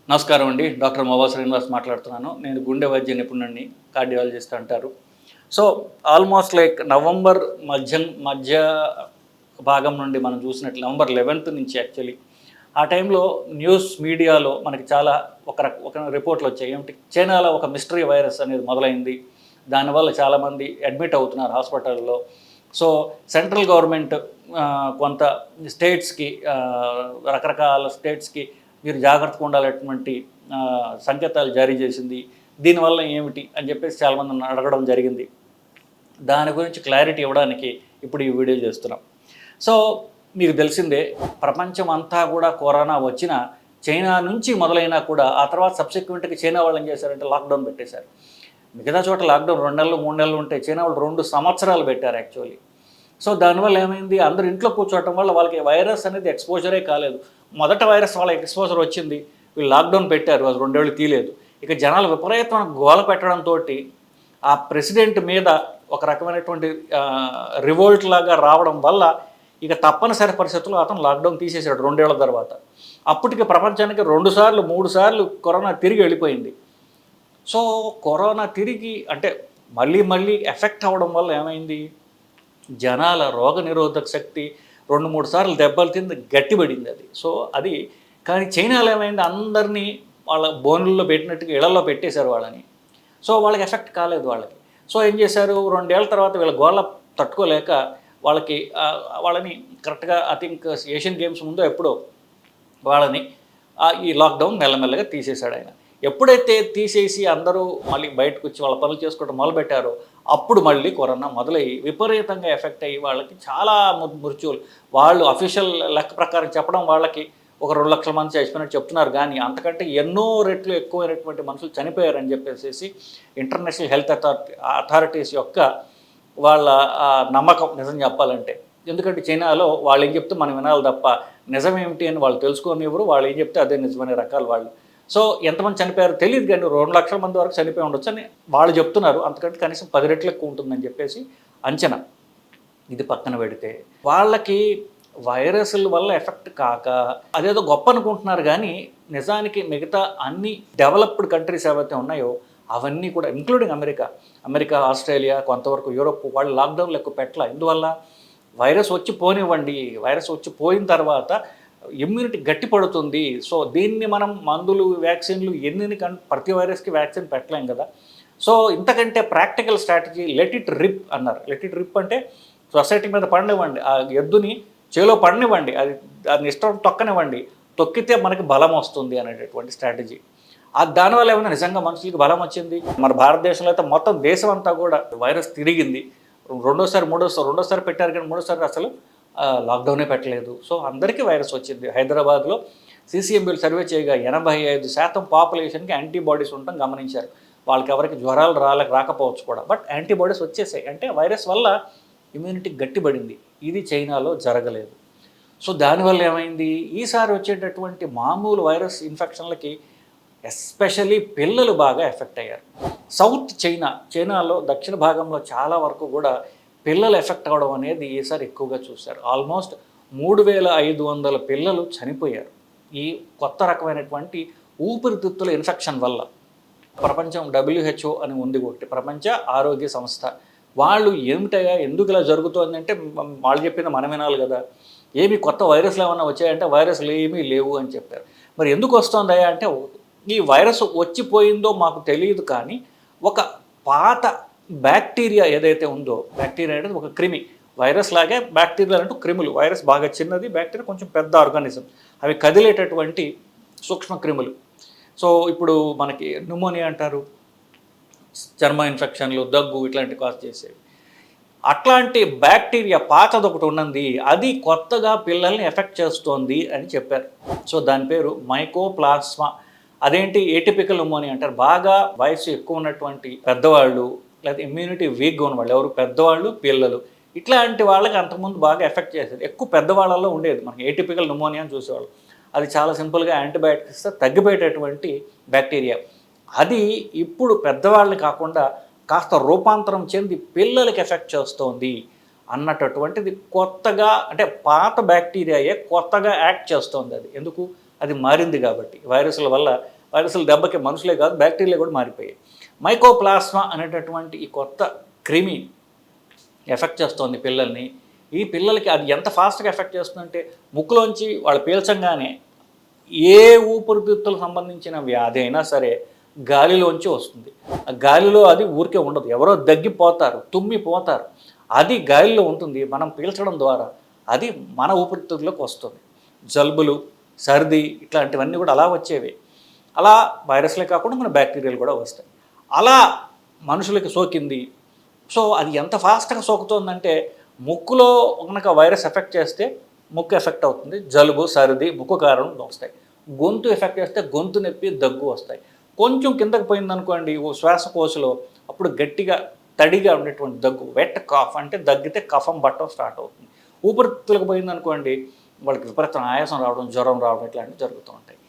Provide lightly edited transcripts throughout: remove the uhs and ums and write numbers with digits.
నమస్కారం అండి. డాక్టర్ మోవా శ్రీనివాస్ మాట్లాడుతున్నాను. నేను గుండె వైద్య నిపుణుడిని, కార్డియాలజిస్ట్ అంటారు. సో, ఆల్మోస్ట్ లైక్ నవంబర్ మధ్య భాగం నుండి మనం చూసినట్లు నవంబర్ 11th నుంచి యాక్చువల్లీ ఆ టైంలో న్యూస్ మీడియాలో మనకి చాలా ఒక రిపోర్ట్‌లు వచ్చాయి. ఏమిటి చైనాలో ఒక మిస్టరీ వైరస్ అనేది మొదలైంది. దానివల్ల చాలామంది అడ్మిట్ అవుతున్నారు హాస్పిటల్‌లో. సో, సెంట్రల్ గవర్నమెంట్ కొంత స్టేట్స్‌కి రకరకాల స్టేట్స్‌కి మీరు జాగ్రత్తగా ఉండాలనేటువంటి సంకేతాలు జారీ చేసింది. దీనివల్ల ఏమిటి అని చెప్పేసి చాలామంది నన్ను అడగడం జరిగింది. దాని గురించి క్లారిటీ ఇవ్వడానికి ఇప్పుడు ఈ వీడియో చేస్తున్నాం. సో, మీకు తెలిసిందే ప్రపంచం అంతా కూడా కరోనా వచ్చినా చైనా నుంచి మొదలైనా కూడా ఆ తర్వాత సబ్సిక్వెంట్‌గా చైనా వాళ్ళు ఏం చేశారంటే లాక్డౌన్ పెట్టేశారు. మిగతా చోట లాక్డౌన్ 2 నెలలు, 3 నెలలు ఉంటే చైనా వాళ్ళు 2 సంవత్సరాలు పెట్టారు యాక్చువల్లీ. సో, దానివల్ల ఏమైంది అందరూ ఇంట్లో కూర్చోవటం వల్ల వాళ్ళకి వైరస్ అనేది ఎక్స్‌పోజరే కాలేదు. మొదట వైరస్ వాళ్ళకి ఎక్స్‌పోజర్ వచ్చింది. వీళ్ళు లాక్డౌన్ పెట్టారు. అది 2 ఏళ్ళు తీయలేదు. ఇక జనాలు విపరీతమైన గోల పెట్టడంతోటి ఆ ప్రెసిడెంట్ మీద ఒక రకమైనటువంటి రివోల్ట్ లాగా రావడం వల్ల ఇక తప్పనిసరి పరిస్థితుల్లో అతను లాక్డౌన్ తీసేసాడు 2 ఏళ్ల తర్వాత. అప్పటికి ప్రపంచానికి 2 సార్లు, 3 సార్లు కరోనా తిరిగి వెళ్ళిపోయింది. సో, కరోనా తిరిగి అంటే మళ్ళీ ఎఫెక్ట్ అవ్వడం వల్ల ఏమైంది? జనాల రోగనిరోధక శక్తి 2, 3 సార్లు దెబ్బలు తింది గట్టిపడింది అది. సో, అది కానీ చైనాలో ఏమైంది అందరినీ వాళ్ళ బోనుల్లో పెట్టినట్టుగా ఇళ్లలో పెట్టేశారు వాళ్ళని. సో, వాళ్ళకి ఎఫెక్ట్ కాలేదు వాళ్ళకి. సో, ఏం చేశారు 2 ఏళ్ల తర్వాత వీళ్ళ గోల తట్టుకోలేక వాళ్ళని కరెక్ట్‌గా ఐ థింక్ ఏషియన్ గేమ్స్ ముందో ఎప్పుడో వాళ్ళని ఈ లాక్డౌన్ మెల్లమెల్లగా తీసేశాడాయన. ఎప్పుడైతే తీసేసి అందరూ మళ్ళీ బయటకొచ్చి వాళ్ళ పనులు చేసుకోవడం మొదలుపెట్టారో అప్పుడు మళ్ళీ కరోనా మొదలయ్యి విపరీతంగా ఎఫెక్ట్ అయ్యి వాళ్ళకి చాలా మృత్యువులు వాళ్ళు అఫీషియల్ లెక్క ప్రకారం చెప్పడం వాళ్ళకి ఒక 2 లక్షల మంది చచ్చిపోయినట్టు చెప్తున్నారు. కానీ అంతకంటే ఎన్నో రెట్లు ఎక్కువైనటువంటి మనుషులు చనిపోయారని చెప్పేసి ఇంటర్నేషనల్ హెల్త్ అథారిటీస్ యొక్క వాళ్ళ నమ్మకం నిజం చెప్పాలంటే. ఎందుకంటే చైనాలో వాళ్ళు ఏం చెప్తే మనం వినాలి తప్ప నిజం ఏమిటి అని వాళ్ళు తెలుసుకోనివ్వరు. వాళ్ళు ఏం చెప్తే అదే నిజమనే రకాలు వాళ్ళు. సో, ఎంతమంది చనిపోయారో తెలియదు కానీ 2 లక్షల మంది వరకు చనిపోయి ఉండొచ్చు అని వాళ్ళు చెప్తున్నారు. అంతకంటే కనీసం 10 రెట్లు ఎక్కువ ఉంటుందని చెప్పేసి అంచనా. ఇది పక్కన పెడితే వాళ్ళకి వైరస్ల వల్ల ఎఫెక్ట్ కాక అదేదో గొప్ప అనుకుంటున్నారు కానీ నిజానికి మిగతా అన్ని డెవలప్డ్ కంట్రీస్ ఏవైతే ఉన్నాయో అవన్నీ కూడా ఇంక్లూడింగ్ అమెరికా, ఆస్ట్రేలియా, కొంతవరకు యూరోప్ వాళ్ళు లాక్డౌన్లు ఎక్కువ పెట్టాల. ఎందువల్ల వైరస్ వచ్చి పోనివ్వండి. వైరస్ వచ్చి పోయిన తర్వాత ఇమ్యూనిటీ గట్టి పడుతుంది. సో, దీన్ని మనం మందులు, వ్యాక్సిన్లు ప్రతి వైరస్కి వ్యాక్సిన్ పెట్టలేం కదా. సో, ఇంతకంటే ప్రాక్టికల్ స్ట్రాటజీ లెట్ ఇట్ రిప్ అన్నారు. లెట్ ఇట్ రిప్ అంటే సొసైటీ మీద పడనివ్వండి. ఆ ఎద్దుని చేలో పడనివ్వండి. దాన్ని ఇష్టం తొక్కనివ్వండి. తొక్కితే మనకి బలం వస్తుంది అనేటటువంటి స్ట్రాటజీ. దానివల్ల ఏమైనా నిజంగా మనుషులకి బలం వచ్చింది. మన భారతదేశంలో అయితే మొత్తం దేశం అంతా కూడా వైరస్ తిరిగింది. రెండోసారి పెట్టారు కానీ మూడోసారి అసలు లాక్డౌనే పెట్టలేదు. సో, అందరికీ వైరస్ వచ్చింది. హైదరాబాద్లో సీసీఎంబీలు సర్వే చేయగా 85% పాపులేషన్కి యాంటీబాడీస్ ఉండటం గమనించారు. వాళ్ళకి ఎవరికి జ్వరాలు రాకపోవచ్చు కూడా. బట్ యాంటీబాడీస్ వచ్చేసాయి. అంటే వైరస్ వల్ల ఇమ్యూనిటీ గట్టిపడింది. ఇది చైనాలో జరగలేదు. సో, దానివల్ల ఏమైంది ఈసారి వచ్చేటటువంటి మామూలు వైరస్ ఇన్ఫెక్షన్లకి ఎస్పెషల్లీ పిల్లలు బాగా ఎఫెక్ట్ అయ్యారు. సౌత్ చైనాలో దక్షిణ భాగంలో చాలా వరకు కూడా పిల్లలు ఎఫెక్ట్ అవ్వడం అనేది ఈసారి ఎక్కువగా చూశారు. ఆల్మోస్ట్ 3500 పిల్లలు చనిపోయారు ఈ కొత్త రకమైనటువంటి ఊపిరితిత్తుల ఇన్ఫెక్షన్ వల్ల. ప్రపంచం WHO అని ఉంది ఒకటి, ప్రపంచ ఆరోగ్య సంస్థ. వాళ్ళు ఏమిటయ్యా ఎందుకు ఇలా జరుగుతోందంటే వాళ్ళు చెప్పింది మనం వినాలి కదా. ఏమి కొత్త వైరస్లు ఏమన్నా వచ్చాయంటే వైరస్లు ఏమీ లేవు అని చెప్పారు. మరి ఎందుకు వస్తుందయ్యా అంటే ఈ వైరస్ వచ్చిపోయిందో మాకు తెలియదు కానీ ఒక పాత బ్యాక్టీరియా ఏదైతే ఉందో, బ్యాక్టీరియా అనేది ఒక క్రిమి. వైరస్ లాగే బ్యాక్టీరియా అంటూ క్రిములు. వైరస్ బాగా చిన్నది, బ్యాక్టీరియా కొంచెం పెద్ద ఆర్గానిజం. అవి కదిలేటటువంటి సూక్ష్మ క్రిములు. సో, ఇప్పుడు మనకి న్యూమోనియా అంటారు, చర్మ ఇన్ఫెక్షన్లు, దగ్గు ఇట్లాంటివి కాజ్ చేసేవి. అట్లాంటి బ్యాక్టీరియా పాతది ఒకటి ఉన్నది, అది కొత్తగా పిల్లల్ని ఎఫెక్ట్ చేస్తోంది అని చెప్పారు. సో, దాని పేరు మైకోప్లాస్మా. అదేంటి ఏటిపికల్ న్యూమోనియా అంటారు. బాగా వయసు ఎక్కువ ఉన్నటువంటి పెద్దవాళ్ళు లేదా ఇమ్యూనిటీ వీక్గా ఉన్నవాళ్ళు, ఎవరు పెద్దవాళ్ళు, పిల్లలు, ఇట్లాంటి వాళ్ళకి అంతకుముందు బాగా ఎఫెక్ట్ చేసేది. ఎక్కువ పెద్దవాళ్ళలో ఉండేది మనకి ఏటిపికల్ న్యూమోనియా అని చూసేవాళ్ళు. అది చాలా సింపుల్గా యాంటీబయాటిక్స్ తగ్గిపోయేటటువంటి బ్యాక్టీరియా. అది ఇప్పుడు పెద్దవాళ్ళని కాకుండా కాస్త రూపాంతరం చెంది పిల్లలకి ఎఫెక్ట్ చేస్తోంది అన్నటువంటిది. కొత్తగా అంటే పాత బ్యాక్టీరియాయే కొత్తగా యాక్ట్ చేస్తోంది. అది ఎందుకు? అది మారింది కాబట్టి. వైరస్ల వల్ల వైరస్ల దెబ్బకి మనుషులే కాదు బ్యాక్టీరియా కూడా మారిపోయాయి. మైకోప్లాస్మా అనేటటువంటి ఈ కొత్త క్రిమి ఎఫెక్ట్ చేస్తోంది పిల్లల్ని. ఈ పిల్లలకి అది ఎంత ఫాస్ట్గా ఎఫెక్ట్ చేస్తుందంటే ముక్కులోంచి వాళ్ళు పీల్చంగానే ఏ ఊపిరితిత్తులకు సంబంధించిన వ్యాధి అయినా సరే గాలిలోంచి వస్తుంది. ఆ గాలిలో అది ఊరికే ఉండదు, ఎవరో దగ్గిపోతారు, తుమ్మిపోతారు, అది గాలిలో ఉంటుంది. మనం పీల్చడం ద్వారా అది మన ఊపిరితిత్తుల్లోకి వస్తుంది. జలుబులు, సర్ది ఇట్లాంటివన్నీ కూడా అలా వచ్చేవి. అలా వైరస్లే కాకుండా మన బ్యాక్టీరియాలు కూడా వస్తాయి. అలా మనుషులకి సోకింది. సో అది ఎంత ఫాస్ట్గా సోకుతోందంటే ముక్కులో కనుక వైరస్ ఎఫెక్ట్ చేస్తే ముక్కు ఎఫెక్ట్ అవుతుంది, జలుబు, సర్ది, ముక్కు కారం వస్తాయి. గొంతు ఎఫెక్ట్ చేస్తే గొంతు నొప్పి, దగ్గు వస్తాయి. కొంచెం కిందకి పోయిందనుకోండి ఓ శ్వాసకోశలో, అప్పుడు గట్టిగా తడిగా ఉండేటువంటి దగ్గు, వెట్ కాఫ్, అంటే దగ్గితే కఫం బట్టం స్టార్ట్ అవుతుంది. ఊపిరితిత్తులకు పోయిందనుకోండి వాళ్ళకి విపరీతం ఆయాసం రావడం, జ్వరం రావడం ఇట్లాంటివి జరుగుతూ ఉంటాయి.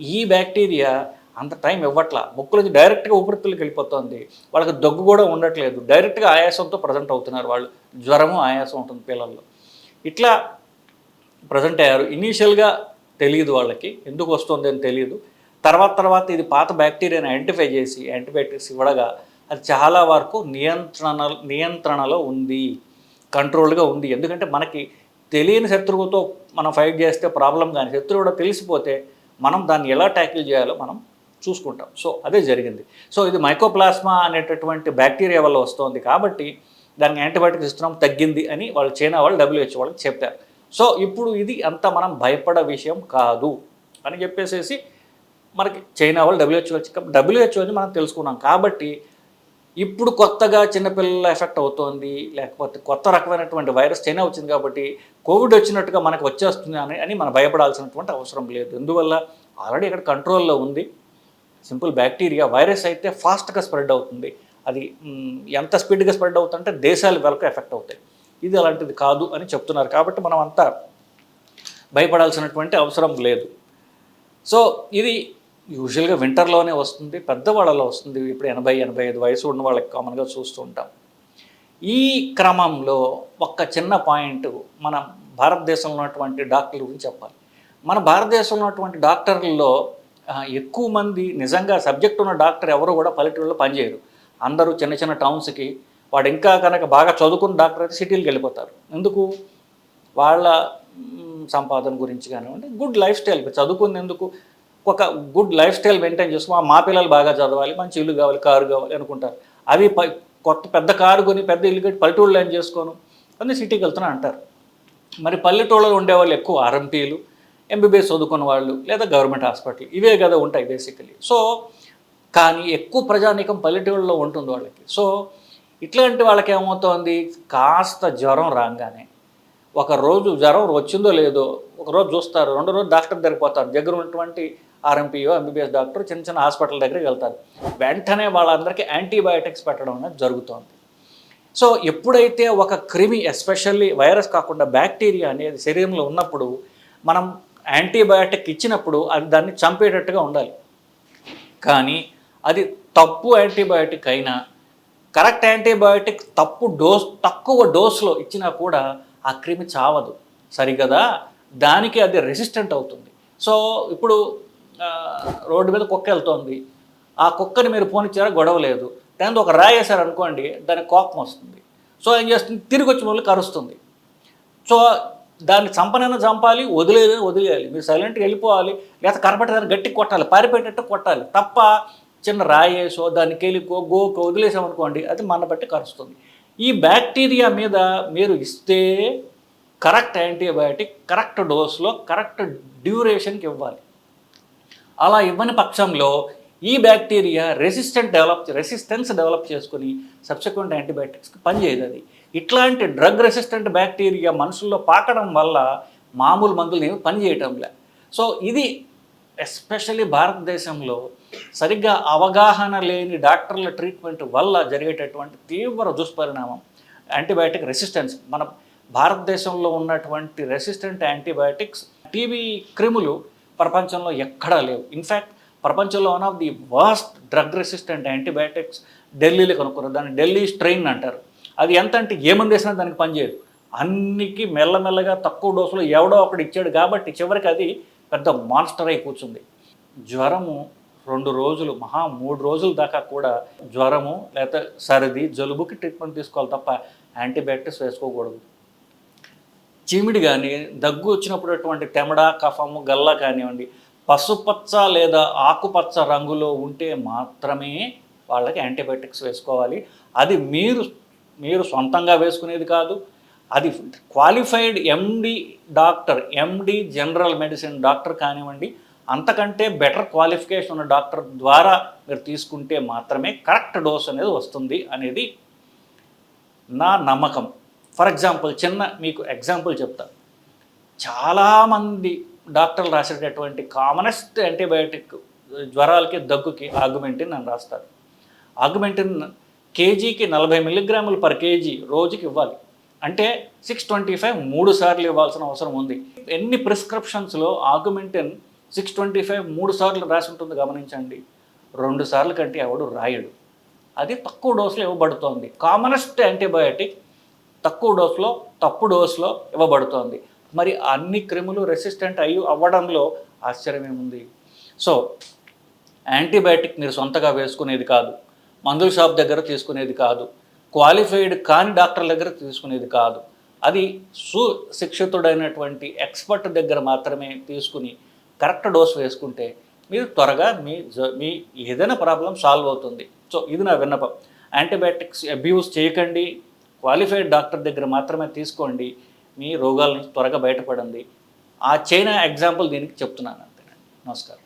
ఈ బ్యాక్టీరియా అంత టైం ఇవ్వట్లా, ముక్కులోంచి డైరెక్ట్గా ఊపిరితిత్తులకు వెళ్ళిపోతుంది. వాళ్ళకి దగ్గు కూడా ఉండట్లేదు, డైరెక్ట్గా ఆయాసంతో ప్రజెంట్ అవుతున్నారు వాళ్ళు. జ్వరము, ఆయాసం ఉంటుంది పిల్లల్లో. ఇట్లా ప్రజెంట్ అయ్యారు. ఇనీషియల్గా తెలియదు వాళ్ళకి, ఎందుకు వస్తుంది అని తెలియదు. తర్వాత ఇది పాత బ్యాక్టీరియాని ఐడెంటిఫై చేసి యాంటీబయాటిక్స్ ఇవ్వడగా అది చాలా వరకు నియంత్రణలో ఉంది, కంట్రోల్గా ఉంది. ఎందుకంటే మనకి తెలియని శత్రువుతో మనం ఫైట్ చేస్తే ప్రాబ్లం, కానీ శత్రువు కూడా తెలిసిపోతే మనం దాన్ని ఎలా ట్యాకిల్ చేయాలో మనం చూసుకుంటాం. సో అదే జరిగింది. సో ఇది మైకోప్లాస్మా అనేటటువంటి బ్యాక్టీరియా వల్ల వస్తుంది కాబట్టి దానికి యాంటీబయాటిక్స్ ఇస్తున్నాం, తగ్గింది అని వాళ్ళు చైనా వాళ్ళు WHO వాళ్ళకి చెప్పారు. సో ఇప్పుడు ఇది అంత మనం భయపడే విషయం కాదు అని చెప్పేసేసి మనకి చైనా వాళ్ళు WHO అని మనం తెలుసుకున్నాం. కాబట్టి ఇప్పుడు కొత్తగా చిన్నపిల్లల ఎఫెక్ట్ అవుతోంది, లేకపోతే కొత్త రకమైనటువంటి వైరస్ చైనా వచ్చింది కాబట్టి కోవిడ్ వచ్చినట్టుగా మనకు వచ్చేస్తుంది అని మనం భయపడాల్సినటువంటి అవసరం లేదు. ఎందువల్ల ఆల్రెడీ ఇక్కడ కంట్రోల్లో ఉంది. సింపుల్ బ్యాక్టీరియా, వైరస్ అయితే ఫాస్ట్గా స్ప్రెడ్ అవుతుంది. అది ఎంత స్పీడ్గా స్ప్రెడ్ అవుతుందంటే దేశాల వరకు ఎఫెక్ట్ అవుతాయి. ఇది అలాంటిది కాదు అని చెప్తున్నారు. కాబట్టి మనం అంతా భయపడాల్సినటువంటి అవసరం లేదు. సో ఇది యూజువల్గా వింటర్లోనే వస్తుంది, పెద్దవాళ్ళలో వస్తుంది. ఇప్పుడు 80-85 వయసు ఉన్న వాళ్ళకి కామన్గా చూస్తూ ఉంటాం. ఈ క్రమంలో ఒక చిన్న పాయింట్ మన భారతదేశంలో ఉన్నటువంటి డాక్టర్ల గురించి చెప్పాలి. మన భారతదేశంలో ఉన్నటువంటి డాక్టర్లలో ఎక్కువ మంది నిజంగా సబ్జెక్ట్ ఉన్న డాక్టర్ ఎవరు కూడా పల్లెటూళ్ళలో పనిచేయరు. అందరూ చిన్న చిన్న టౌన్స్కి, వాడు ఇంకా కనుక బాగా చదువుకున్న డాక్టర్ అయితే సిటీలకు వెళ్ళిపోతారు. ఎందుకు? వాళ్ళ సంపాదన గురించి కానివ్వండి, గుడ్ లైఫ్ స్టైల్, చదువుకునేందుకు ఒక గుడ్ లైఫ్ స్టైల్ మెయింటైన్ చేసుకుని మా పిల్లలు బాగా చదవాలి, మంచి ఇల్లు కావాలి, కారు కావాలి అనుకుంటారు. అవి కొత్త పెద్ద కారు కొని పెద్ద ఇల్లు కట్టి పల్లెటూళ్ళు ఏం చేసుకోను అని సిటీకి వెళ్తున్నా అంటారు. మరి పల్లెటూళ్ళలో ఉండేవాళ్ళు ఎక్కువ RMPలు, MBBS చదువుకున్న వాళ్ళు, లేదా గవర్నమెంట్ హాస్పిటల్, ఇవే కదా ఉంటాయి బేసికలీ. సో కానీ ఎక్కువ ప్రజానీకం పల్లెటూళ్ళలో ఉంటుంది వాళ్ళకి. సో ఇట్లాంటి వాళ్ళకి ఏమవుతోంది, కాస్త జ్వరం రాగానే ఒకరోజు జ్వరం వచ్చిందో లేదో ఒకరోజు చూస్తారు, రెండో రోజు డాక్టర్ దగ్గరికి పోతారు. దగ్గర ఉన్నటువంటి RMPO, MBBS డాక్టర్ చిన్న చిన్న హాస్పిటల్ దగ్గరికి వెళ్తారు. వెంటనే వాళ్ళందరికీ యాంటీబయాటిక్స్ పెట్టడం అనేది జరుగుతోంది. సో ఎప్పుడైతే ఒక క్రిమి, ఎస్పెషల్లీ వైరస్ కాకుండా బ్యాక్టీరియా అనేది శరీరంలో ఉన్నప్పుడు మనం యాంటీబయాటిక్ ఇచ్చినప్పుడు అది దాన్ని చంపేటట్టుగా ఉండాలి. కానీ అది తప్పు యాంటీబయాటిక్ అయినా, కరెక్ట్ యాంటీబయాటిక్ తక్కువ డోస్లో ఇచ్చినా కూడా ఆ క్రిమి చావదు సరిగదా, దానికి అది రెసిస్టెంట్ అవుతుంది. సో ఇప్పుడు రోడ్డు మీద కుక్క వెళ్తోంది, ఆ కుక్కని మీరు పోనిచ్చారా గొడవ లేదు, దాంతో ఒక రాయి వేసారు అనుకోండి దానికి కోపం వస్తుంది. సో ఏం చేస్తుంది, తిరిగి వచ్చి మళ్ళీ కరుస్తుంది. సో దాన్ని చంపాలి, వదిలేయాలి. మీరు సైలెంట్గా వెళ్ళిపోవాలి, లేదా కనపడి దాన్ని గట్టికి కొట్టాలి, పారిపోయేటట్టు కొట్టాలి తప్ప చిన్న రాయేసో దానికి వెళ్ళి గోకు వదిలేసామనుకోండి అది మన బట్టి కరుస్తుంది. ఈ బ్యాక్టీరియా మీద మీరు ఇస్తే కరెక్ట్ యాంటీబయాటిక్ కరెక్ట్ డోస్లో కరెక్ట్ డ్యూరేషన్కి ఇవ్వాలి. అలా ఇవ్వని పక్షంలో ఈ బ్యాక్టీరియా రెసిస్టెన్స్ డెవలప్ చేసుకుని సబ్సిక్వెంట్ యాంటీబయాటిక్స్కి పనిచేయదు. అది ఇట్లాంటి డ్రగ్ రెసిస్టెంట్ బ్యాక్టీరియా మనుషుల్లో పాకడం వల్ల మామూలు మందులు ఏమి పనిచేయటంలే. సో ఇది ఎస్పెషల్లీ భారతదేశంలో సరిగ్గా అవగాహన లేని డాక్టర్ల ట్రీట్మెంట్ వల్ల జరిగేటటువంటి తీవ్ర దుష్పరిణామం యాంటీబయాటిక్ రెసిస్టెన్స్. మన భారతదేశంలో ఉన్నటువంటి రెసిస్టెంట్ యాంటీబయాటిక్స్, టీబీ క్రిములు ప్రపంచంలో ఎక్కడా లేవు. ఇన్ఫ్యాక్ట్ ప్రపంచంలో one of the worst drug resistant antibiotics ఢిల్లీలో కనుక్కున్నారు. దాన్ని ఢిల్లీ స్ట్రెయిన్ అంటారు. అది ఎంత అంటే ఏ మంది వేసినా దానికి పనిచేయదు. అన్నికి మెల్లమెల్లగా తక్కువ డోసులో ఎవడో ఒకటి ఇచ్చాడు కాబట్టి చివరికి అది పెద్ద మాన్స్టర్ అయి కూర్చుంది. జ్వరము 2 రోజులు 3 రోజుల దాకా కూడా జ్వరము లేకపోతే సర్ది జలుబుకి ట్రీట్మెంట్ తీసుకోవాలి తప్ప యాంటీబయాటిక్స్ వేసుకోకూడదు. చీమిడి కానీ దగ్గు వచ్చినప్పుడు అటువంటి తెమడ కఫము గల్ల కానివ్వండి పసుపచ్చ లేదా ఆకుపచ్చ రంగులో ఉంటే మాత్రమే వాళ్ళకి యాంటీబయాటిక్స్ వేసుకోవాలి. అది మీరు సొంతంగా వేసుకునేది కాదు, అది క్వాలిఫైడ్ ఎండి జనరల్ మెడిసిన్ డాక్టర్ కానివ్వండి, అంతకంటే బెటర్ క్వాలిఫికేషన్ ఉన్న డాక్టర్ ద్వారా మీరు తీసుకుంటే మాత్రమే కరెక్ట్ డోస్ అనేది వస్తుంది అనేది నా నమ్మకం. ఫర్ ఎగ్జాంపుల్ మీకు ఎగ్జాంపుల్ చెప్తా. చాలామంది డాక్టర్లు రాసేటటువంటి కామనెస్ట్ యాంటీబయాటిక్ జ్వరాలకి దగ్గుకి ఆగ్మెంటిన్ అని రాస్తారు. ఆగ్మెంటిన్ కేజీకి 40 మిల్లీగ్రాములు పర్ కేజీ రోజుకి ఇవ్వాలి. అంటే 625 3 సార్లు ఇవ్వాల్సిన అవసరం ఉంది. ఎన్ని ప్రిస్క్రిప్షన్స్లో ఆగ్మెంటిన్ 625 3 సార్లు రాసి ఉంటుంది గమనించండి. 2 సార్లు కంటే ఎవడు రాయడు. అది తక్కువ డోసులో ఇవ్వబడుతోంది. కామనెస్ట్ యాంటీబయాటిక్ తక్కువ డోసులో తప్పు డోసులో ఇవ్వబడుతోంది. మరి అన్ని క్రిములు రెసిస్టెంట్ అవ్వడంలో ఆశ్చర్యం ఏముంది? సో యాంటీబయాటిక్ మీరు సొంతగా వేసుకునేది కాదు, మందుల షాప్ దగ్గర తీసుకునేది కాదు, క్వాలిఫైడ్ కాని డాక్టర్ల దగ్గర తీసుకునేది కాదు. అది సుశిక్షితుడైనటువంటి ఎక్స్పర్ట్ దగ్గర మాత్రమే తీసుకుని కరెక్ట్ డోస్ వేసుకుంటే మీరు త్వరగా మీ ఏదైనా ప్రాబ్లం సాల్వ్ అవుతుంది. సో ఇది నా విన్నపం. యాంటీబయాటిక్స్ అబ్యూస్ చేయకండి, క్వాలిఫైడ్ డాక్టర్ దగ్గర మాత్రమే తీసుకోండి, మీ రోగాల నుంచి త్వరగా బయటపడండి. ఆ చైనా ఎగ్జాంపుల్ దీనికి చెప్తున్నాను అంతేనండి. నమస్కారం.